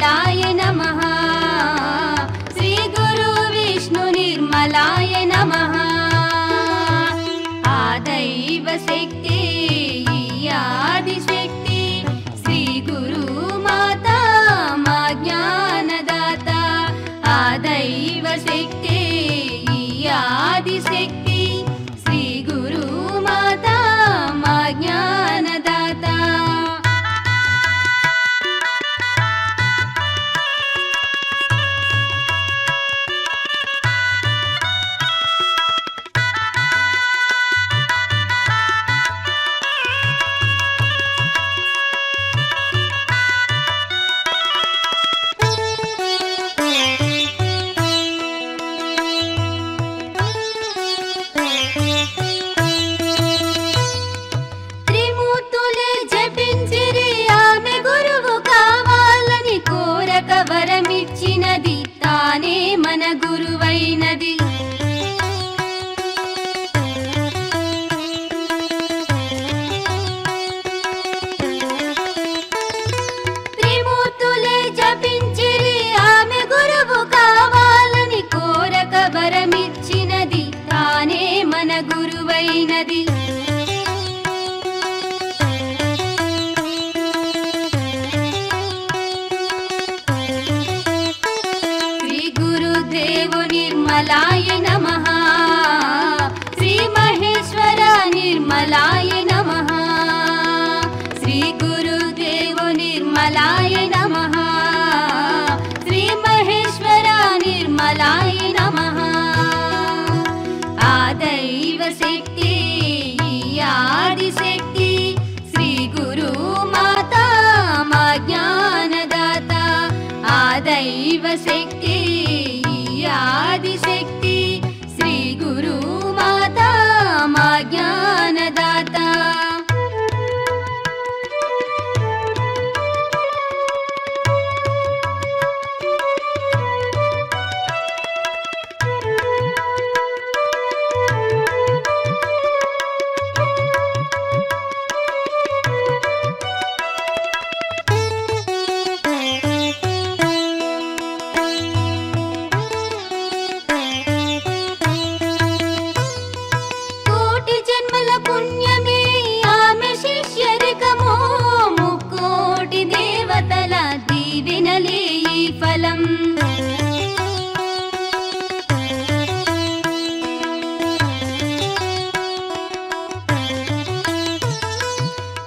निर्मलाय नमः। श्री गुरु विष्णु निर्मलाय नमः। आदैव शक्ति आदिशक्ति श्री गुरु माता मा ज्ञानदाता। आदैव शक्ति आदिशक्ति श्री गुरु माता मा ज्ञानदाता। వరమిచ్చినది తానే మన గురువైనది। త్రిమూర్తులే జపించిరి ఆమె గురువు కావాలని కోరక వరమిచ్చినది తానే మన గురువైనది। निर्मलाय नमः। श्री महेश्वर निर्मलाय नमः। श्री गुरुदेव निर्मलाय नमः। श्री महेश्वर निर्मलाय नमः। आदैव शक्ति आदिशक्ति श्री गुरु माता मा ज्ञानदाता। आदैव शक्ति आदिशक्ति श्री गुरु माता मा ज्ञानदाता। फलम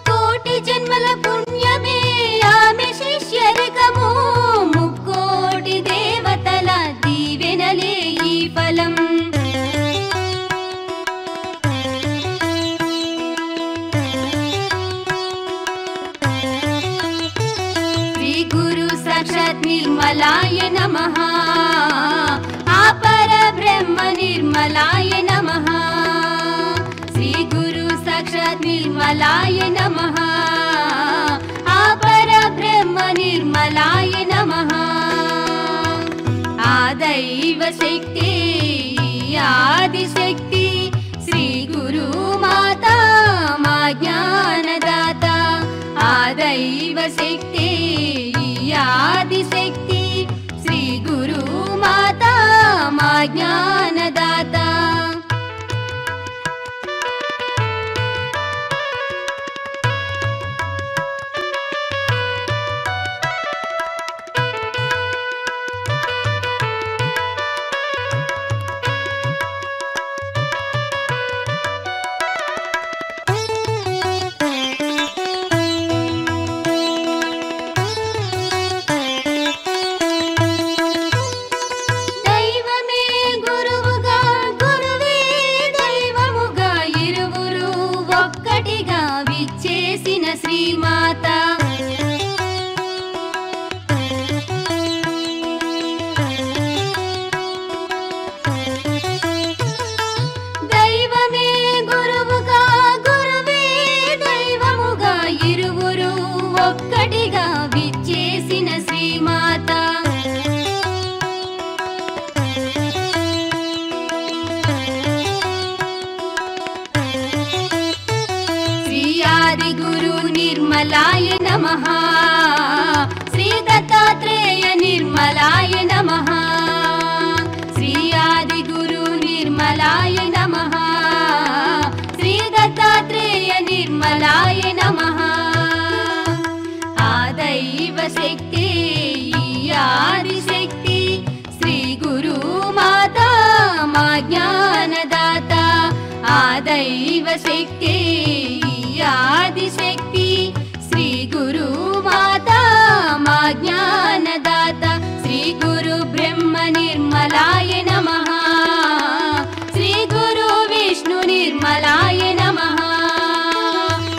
कोटि जन्मल पुण्यमे आमे शिष्यरिकमो मुक्कोटि देवतल दीवेनले ई फलम। निर्मलाय नमः। आपर ब्रह्म निर्मलाय नमः। श्री गुरु साक्षात् निर्मलाय नमः। आपर ब्रह्म निर्मलाय नमः। आदैव शक्ति आदिशक्ति श्री गुरु माता मा ज्ञानदाता। आदैव शक्ति आदिशक्ति श्री गुरु माता मा ज्ञानदाता। श्रीमाता दैवमे गुरुवुगा गुरुवे दैवमुगा इरुवुरु ఒక్కటిగా విచ్చేసిన శ్రీమాతా। आदि गुरु निर्मलाय नमः। श्री दत्तात्रेय निर्मलाय नमः श्री आदिगुरु निर्मलाय नमः श्री दत्तात्रेय निर्मलाय नमः आदैव शक्ति आदिशक्ति श्री गुरु माता मा ज्ञानदाता आदैव शक्ति आदिशक्ति श्री गुरु माता मा ज्ञानदाता श्री गुरु ब्रह्म निर्मलाय नमः श्री गुरु विष्णु निर्मलाय नमः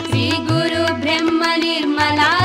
श्री गुरु ब्रह्म निर्मलाय